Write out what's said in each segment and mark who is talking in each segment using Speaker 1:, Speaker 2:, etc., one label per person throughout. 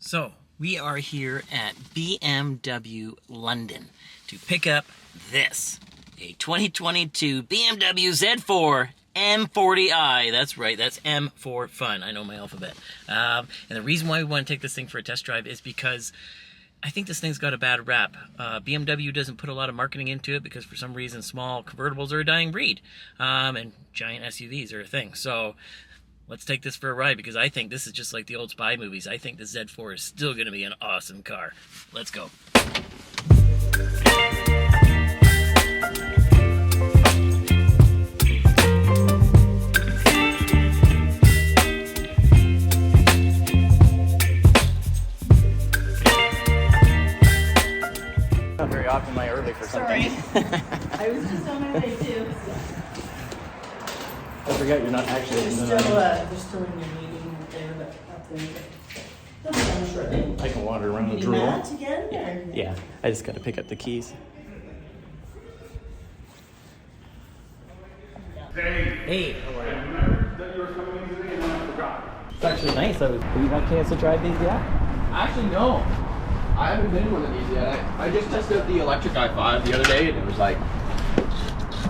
Speaker 1: So, we are here at BMW London to pick up this, a 2022 BMW Z4 M40i. That's right, that's M for fun. I know my alphabet. And the reason why we want to take this thing for a test drive is because I think this thing's got a bad rap. BMW doesn't put a lot of marketing into it because for some reason small convertibles are a dying breed. And giant SUVs are a thing. So let's take this for a ride because I think this is just like the old spy movies. I think the Z4 is still going to be an awesome car. Let's go. Not very often am I early for something.
Speaker 2: I was just on my way too.
Speaker 1: I forget you're not actually.
Speaker 2: They're still in your meeting up there, but they'll be done shortly.
Speaker 1: I can wander around the
Speaker 2: Meeting
Speaker 1: drool.
Speaker 2: Matt again? Or?
Speaker 1: Yeah, I just got to pick up the keys. Hey, how are you?
Speaker 3: That you were coming in today and then I forgot.
Speaker 1: It's actually nice. Have you had a chance to drive these yet?
Speaker 3: Actually, no. I haven't been in one of these yet. I just tested out the electric i5 the other day and it was like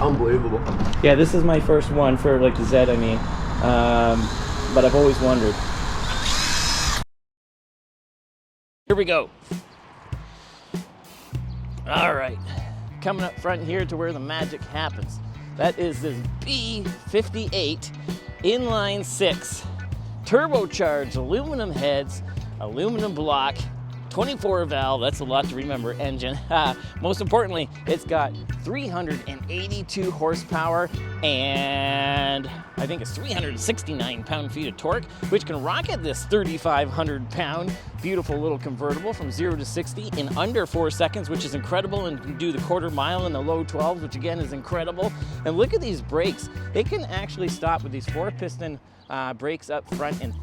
Speaker 3: unbelievable.
Speaker 1: Yeah, this is my first one for like the Z, I mean. But I've always wondered. Here we go. All right. Coming up front here to where the magic happens. That is this B58 inline 6 turbocharged aluminum heads, aluminum block, 24 valve, that's a lot to remember, engine. Most importantly, it's got 382 horsepower and I think it's 369 pound-feet of torque, which can rocket this 3,500 pound beautiful little convertible from 0 to 60 in under 4 seconds, which is incredible, and can do the quarter mile in the low 12s, which again is incredible. And look at these brakes. They can actually stop with these 4-piston brakes up front and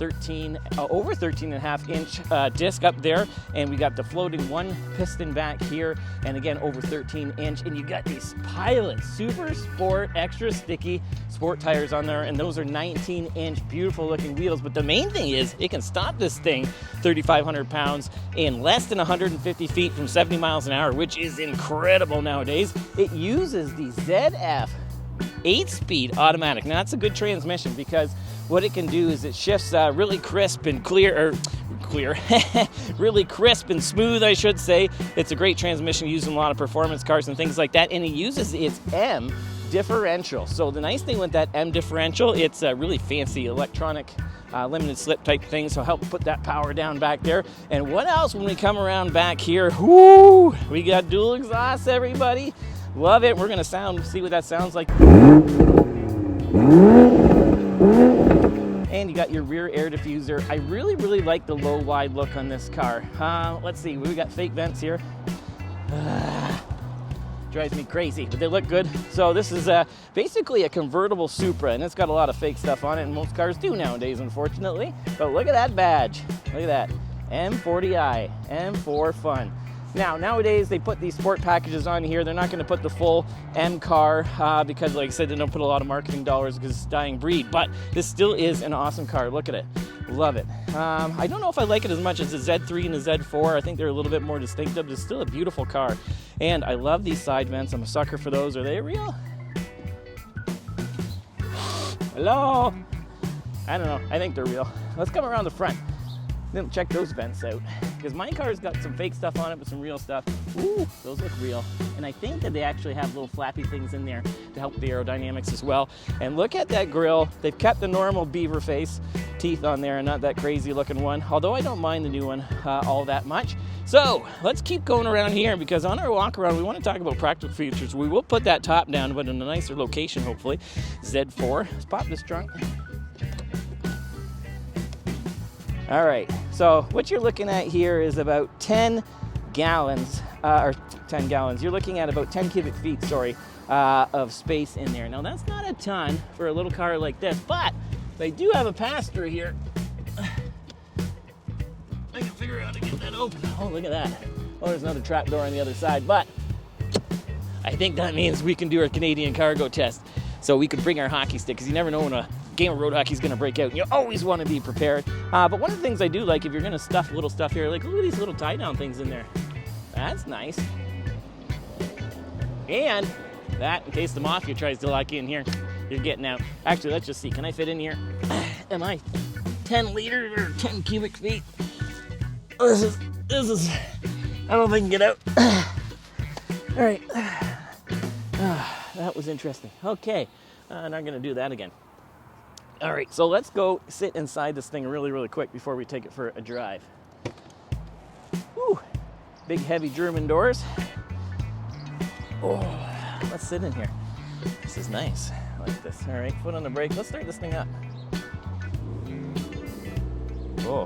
Speaker 1: over 13.5 inch disc up there, and we got the floating 1 piston back here, and again over 13 inch, and you got these Pilot super sport extra sticky sport tires on there, and those are 19 inch beautiful looking wheels. But the main thing is it can stop this thing 3,500 pounds in less than 150 feet from 70 miles an hour, which is incredible nowadays. It uses the ZF 8-speed automatic. Now that's a good transmission because what it can do is it shifts really crisp and really crisp and smooth, I should say. It's a great transmission used in a lot of performance cars and things like that, and it uses its M differential. So the nice thing with that M differential, it's a really fancy electronic limited slip type thing, so help put that power down back there. And what else when we come around back here? Whoo! We got dual exhaust, everybody. Love it. We're gonna see what that sounds like. And you got your rear air diffuser. I really, really like the low wide look on this car. Let's see, we got fake vents here. Drives me crazy, but they look good. So this is basically a convertible Supra, and it's got a lot of fake stuff on it, and most cars do nowadays, unfortunately. But look at that badge. Look at that. M40i, M for fun. Now, nowadays, they put these sport packages on here. They're not going to put the full M car because, like I said, they don't put a lot of marketing dollars because it's a dying breed. But this still is an awesome car. Look at it. Love it. I don't know if I like it as much as the Z3 and the Z4. I think they're a little bit more distinctive, but it's still a beautiful car. And I love these side vents. I'm a sucker for those. Are they real? Hello? I don't know. I think they're real. Let's come around the front. Then check those vents out, because my car's got some fake stuff on it, but some real stuff. Ooh, those look real. And I think that they actually have little flappy things in there to help the aerodynamics as well. And look at that grille. They've kept the normal beaver face teeth on there and not that crazy looking one, although I don't mind the new one all that much. So let's keep going around here, because on our walk around, we want to talk about practical features. We will put that top down, but in a nicer location, hopefully. Z4, let's pop this trunk. All right, so what you're looking at here is about 10 gallons, You're looking at about 10 cubic feet, of space in there. Now that's not a ton for a little car like this, but they do have a pass-through here. I can figure out how to get that open. Oh, look at that. Oh, there's another trap door on the other side, but I think that means we can do our Canadian cargo test. So we could bring our hockey stick, because you never know when a game of road hockey is going to break out. And you always want to be prepared. But one of the things I do like, if you're going to stuff little stuff here, like look at these little tie-down things in there. That's nice. And that, in case the mafia tries to lock you in here, you're getting out. Actually, let's just see. Can I fit in here? Am I 10 liters or 10 cubic feet? Oh, this is, I don't think I can get out. All right. That was interesting. Okay, not gonna do that again. All right, so let's go sit inside this thing really, really quick before we take it for a drive. Whew. Big, heavy German doors. Oh, let's sit in here. This is nice. I like this. All right, foot on the brake. Let's start this thing up. Oh,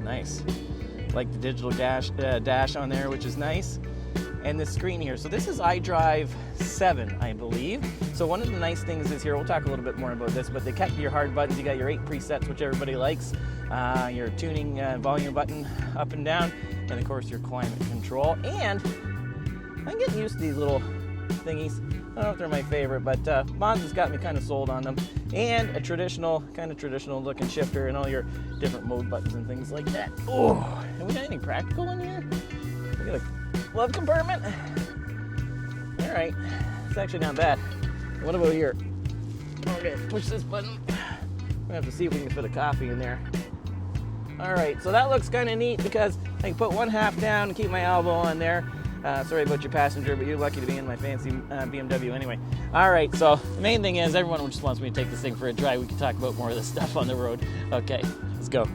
Speaker 1: nice. Like the digital dash on there, which is nice. And the screen here. So this is iDrive 7, I believe. So one of the nice things is here, we'll talk a little bit more about this, but they kept your hard buttons. You got your 8 presets, which everybody likes. Your tuning volume button up and down. And of course your climate control. And I'm getting used to these little thingies. I don't know if they're my favorite, but Monza's got me kind of sold on them. And a kind of traditional looking shifter and all your different mode buttons and things like that. Oh, have we got anything practical in here? We got a glove compartment. All right, it's actually not bad. What about here? Okay, push this button. We're gonna have to see if we can fit a coffee in there. All right, so that looks kind of neat because I can put one half down and keep my elbow on there. Sorry about your passenger, but you're lucky to be in my fancy BMW anyway. All right, so the main thing is everyone just wants me to take this thing for a drive. We can talk about more of this stuff on the road. Okay, let's go.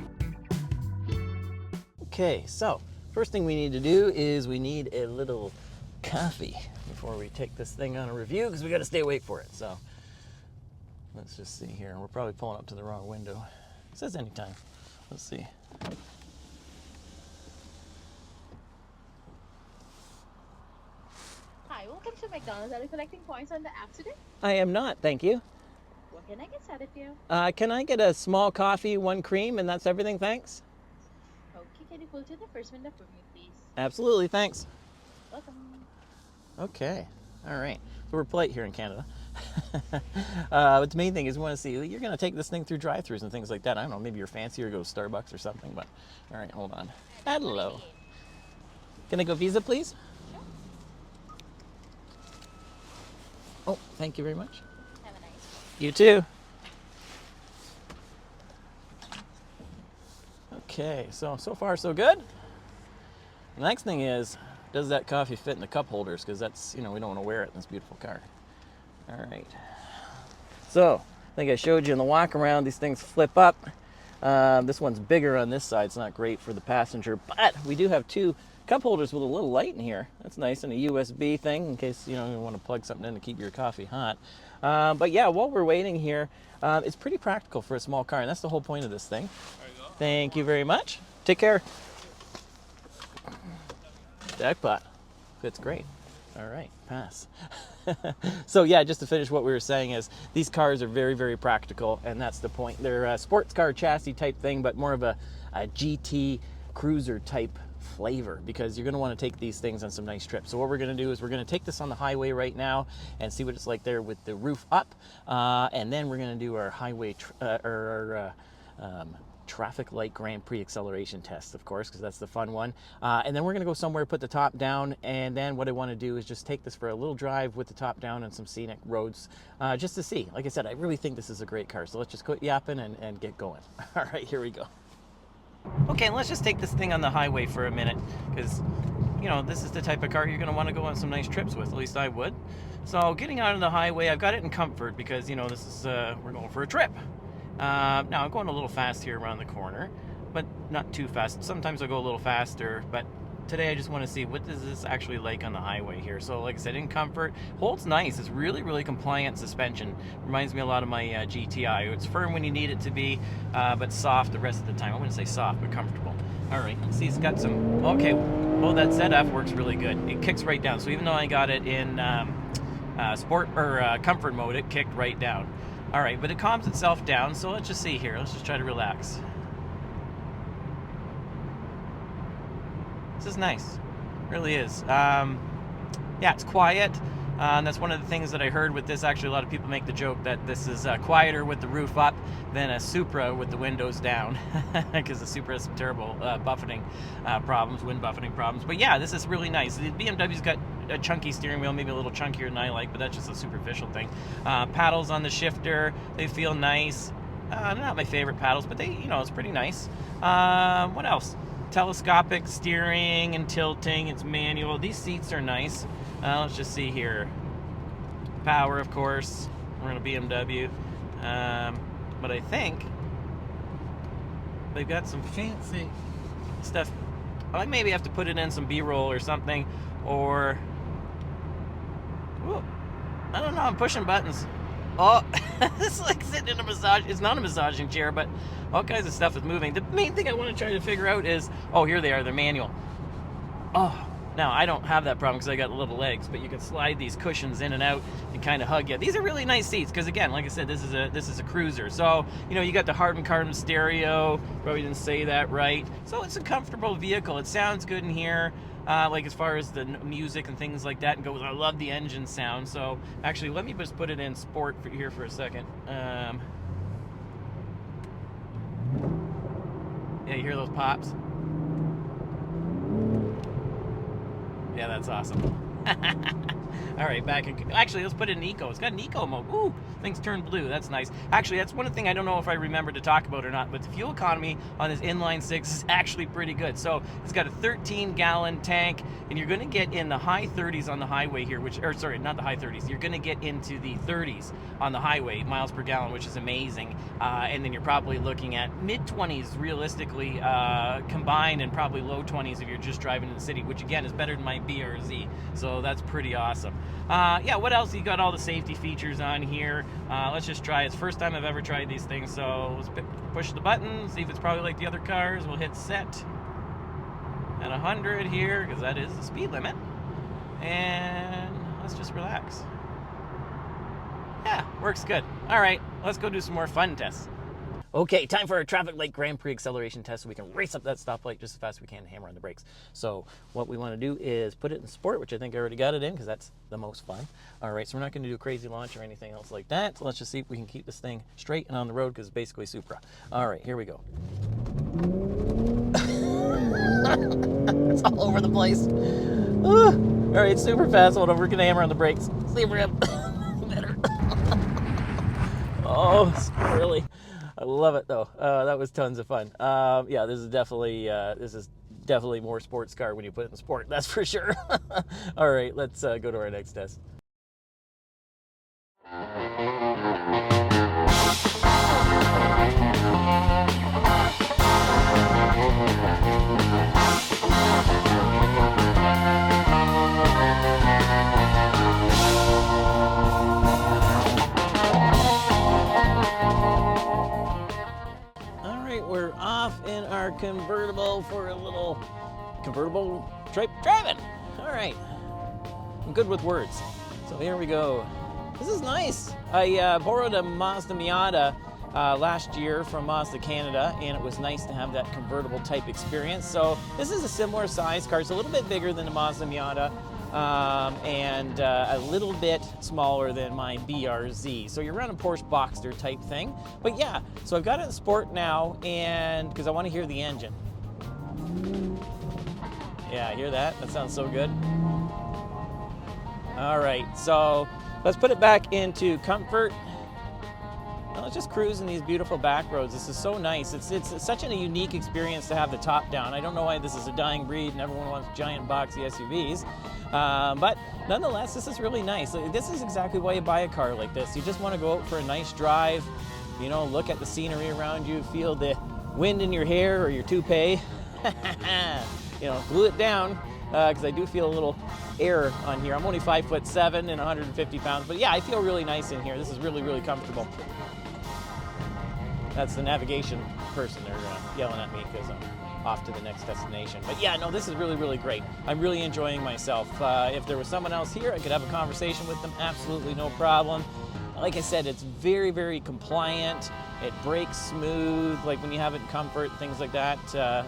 Speaker 1: Okay, so first thing we need to do is we need a little coffee before we take this thing on a review because we got to stay awake for it. So let's just see here. We're probably pulling up to the wrong window. It says anytime. Let's see.
Speaker 4: Hi, welcome to McDonald's. Are you collecting points on the app today?
Speaker 1: I am not, thank you.
Speaker 4: What can I get started for you?
Speaker 1: Can I get a small coffee, 1 cream, and that's everything, thanks?
Speaker 4: Okay, can you pull to the first window for me, please?
Speaker 1: Absolutely, thanks.
Speaker 4: Welcome.
Speaker 1: Okay, all right. So we're polite here in Canada. But the main thing is we want to see, you're going to take this thing through drive-thrus and things like that. I don't know, maybe you're fancy or go to Starbucks or something, but all right, hold on. Hello. Can I go Visa, please?
Speaker 4: Sure.
Speaker 1: Oh, thank you very much.
Speaker 4: Have a nice day.
Speaker 1: You too. Okay, so far so good. The next thing is, does that coffee fit in the cup holders? Because that's, we don't want to wear it in this beautiful car. All right. So, I think I showed you in the walk around, these things flip up. This one's bigger on this side. It's not great for the passenger, but we do have 2 cup holders with a little light in here. That's nice, and a USB thing in case you want to plug something in to keep your coffee hot. But yeah, while we're waiting here, it's pretty practical for a small car, and that's the whole point of this thing. There you go. Thank you very much. Take care. Jackpot. Fits great. All right, pass. So yeah, just to finish what we were saying is these cars are very, very practical, and that's the point. They're a sports car chassis type thing, but more of a GT cruiser type flavor because you're going to want to take these things on some nice trips. So what we're going to do is we're going to take this on the highway right now and see what it's like there with the roof up, and then we're going to do our highway traffic light Grand Prix acceleration test, of course, because that's the fun one. And then we're going to go somewhere, put the top down, and then what I want to do is just take this for a little drive with the top down and some scenic roads, just to see. Like I said, I really think this is a great car, so let's just quit yapping and get going. All right, here we go. Okay, let's just take this thing on the highway for a minute, because this is the type of car you're going to want to go on some nice trips with. At least I would. So getting out on the highway, I've got it in comfort because this is we're going for a trip. Now I'm going a little fast here around the corner, but not too fast. Sometimes I'll go a little faster, but today I just want to see what is this actually like on the highway here. So like I said, in comfort, holds nice. It's really, really compliant suspension. Reminds me a lot of my GTI. It's firm when you need it to be, but soft the rest of the time. I wouldn't say soft, but comfortable. All right, let's see, it's got some, okay, oh, that ZF works really good. It kicks right down. So even though I got it in sport or comfort mode, it kicked right down. All right, but it calms itself down, so let's just see here. Let's just try to relax. This is nice. It really is. Yeah, it's quiet. And that's one of the things that I heard with this. Actually, a lot of people make the joke that this is quieter with the roof up than a Supra with the windows down, because the Supra has some terrible buffeting problems, wind buffeting problems. But yeah, this is really nice. The BMW's got a chunky steering wheel, maybe a little chunkier than I like, but that's just a superficial thing. Paddles on the shifter, they feel nice. Not my favorite paddles, but they, it's pretty nice. What else? Telescopic steering and tilting. It's manual. These seats are nice. Let's just see here. Power, of course. We're in a BMW. But I think they've got some fancy stuff. I maybe have to put it in some B-roll or something. Or, ooh, I don't know. I'm pushing buttons. Oh, this is like sitting in a massage. It's not a massaging chair, but all kinds of stuff is moving. The main thing I want to try to figure out is, oh, here they are. They're manual. Oh. Now, I don't have that problem because I got little legs, but you can slide these cushions in and out and kind of hug you. These are really nice seats because, again, like I said, this is a cruiser. So, you got the Hardman Kardon stereo. Probably didn't say that right. So it's a comfortable vehicle. It sounds good in here, like as far as the music and things like that. And goes, I love the engine sound. So, actually, let me just put it in sport here for a second. Yeah, you hear those pops? Yeah, that's awesome. All right, back in... Actually, let's put it in eco. It's got an eco mode. Ooh, things turn blue. That's nice. Actually, that's one thing I don't know if I remember to talk about or not, but the fuel economy on this inline six is actually pretty good. So it's got a 13-gallon tank, and you're going to get in the high 30s on the highway here, sorry, not the high 30s. You're going to get into the 30s on the highway, miles per gallon, which is amazing. And then you're probably looking at mid-20s realistically combined, and probably low 20s if you're just driving in the city, which again is better than my BRZ. So that's pretty awesome. Yeah, what else? You got all the safety features on here. Let's just try it. It's the first time I've ever tried these things, so let's push the button, see if it's probably like the other cars. We'll hit set at 100 here, because that is the speed limit. And let's just relax. Yeah, works good. All right, let's go do some more fun tests. Okay, time for our traffic light Grand Prix acceleration test so we can race up that stoplight just as fast as we can and hammer on the brakes. So what we want to do is put it in sport, which I think I already got it in because that's the most fun. All right, so we're not going to do a crazy launch or anything else like that. So let's just see if we can keep this thing straight and on the road because it's basically Supra. All right, here we go. It's all over the place. All right, super fast. Hold on, we're going to hammer on the brakes. See if we're up. Better. Oh, really? I love it though. That was tons of fun. Yeah, this is definitely more sports car when you put it in sport. That's for sure. All right, let's go to our next test. We're off in our convertible for a little convertible trip driving. All right, I'm good with words. So here we go. This is nice. I borrowed a Mazda Miata last year from Mazda Canada, and it was nice to have that convertible type experience. So this is a similar size car. It's a little bit bigger than a Mazda Miata. And a little bit smaller than my BRZ. So you're around a Porsche Boxster type thing. But yeah, so I've got it in sport now, and because I want to hear the engine. Yeah, hear that? That sounds so good. All right, so let's put it back into comfort. Now let's just cruise in these beautiful back roads. This is so nice. It's such a unique experience to have the top down. I don't know why this is a dying breed and everyone wants giant boxy SUVs. But nonetheless, this is really nice. This is exactly why you buy a car like this. You just want to go out for a nice drive, look at the scenery around you, feel the wind in your hair or your toupee. Glue it down, because I do feel a little air on here. I'm only 5'7" and 150 pounds, but yeah, I feel really nice in here. This is really, really comfortable. That's the navigation person. They're yelling at me because I'm off to the next destination. But yeah, no, this is really, really great. I'm really enjoying myself. If there was someone else here, I could have a conversation with them. Absolutely no problem. Like I said, it's very, very compliant. It brakes smooth, like when you have it in comfort, things like that.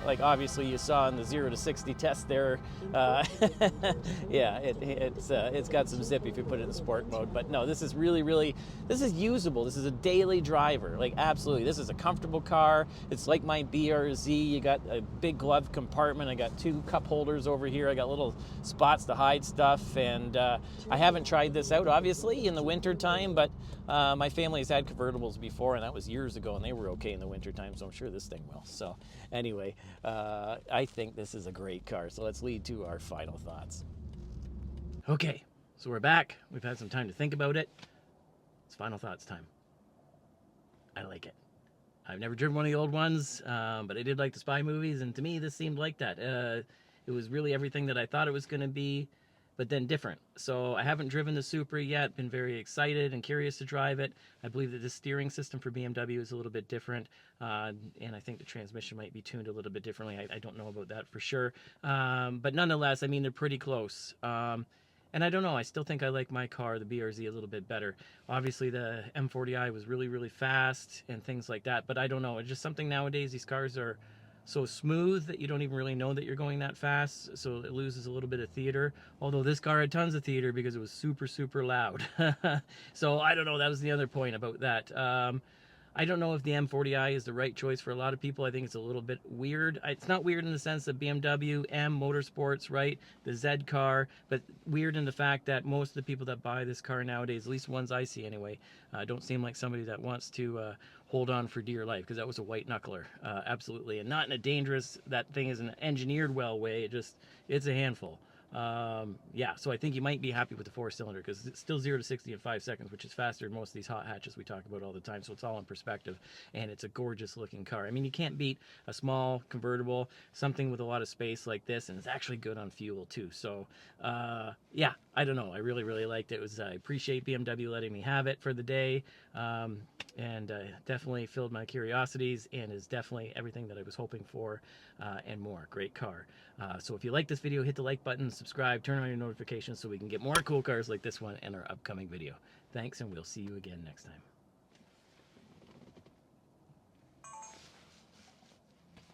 Speaker 1: Like obviously you saw in the 0 to 60 test there. Yeah, it's got some zip if you put it in sport mode. But no, this is really, this is usable. This is a daily driver, like absolutely. This is a comfortable car. It's like my BRZ. You got a big glove compartment. I got 2 cup holders over here. I got little spots to hide stuff. And I haven't tried this out, obviously, in the winter time, but my family has had convertibles before, and that was years ago, and they were okay in the winter time, so I'm sure this thing will. So anyway, I think this is a great car. So let's lead to our final thoughts. Okay, so we're back. We've had some time to think about it. It's final thoughts time. I like it. I've never driven one of the old ones, but I did like the spy movies, and to me, this seemed like that. It was really everything that I thought it was going to be, but then different. So I haven't driven the Supra yet, been very excited and curious to drive it. I believe that the steering system for BMW is a little bit different, and I think the transmission might be tuned a little bit differently. I don't know about that for sure, but nonetheless, I mean, they're pretty close. And I don't know, I still think I like my car, the BRZ, a little bit better. Obviously, the M40i was really fast and things like that, but I don't know. It's just something nowadays, these cars are so smooth that you don't even really know that you're going that fast, so it loses a little bit of theater. Although this car had tons of theater because it was super loud. So I don't know, that was the other point about that. I don't know if the M40i is the right choice for a lot of people. I think it's a little bit weird. It's not weird in the sense that BMW M Motorsports, right? The Z car, but weird in the fact that most of the people that buy this car nowadays, at least ones I see anyway, don't seem like somebody that wants to hold on for dear life, because that was a white knuckler, absolutely. And not in a dangerous, that thing isn't engineered well way, it's a handful. Yeah, so I think you might be happy with the 4-cylinder because it's still 0 to 60 in 5 seconds, which is faster than most of these hot hatches we talk about all the time. So it's all in perspective, and it's a gorgeous looking car. I mean, you can't beat a small convertible, something with a lot of space like this, and it's actually good on fuel too. So yeah, I don't know, I really liked it. I appreciate BMW letting me have it for the day, and definitely filled my curiosities, and is definitely everything that I was hoping for, and more. Great car. So if you like this video, hit the like button, subscribe, turn on your notifications so we can get more cool cars like this one in our upcoming video. Thanks, and we'll see you again next time.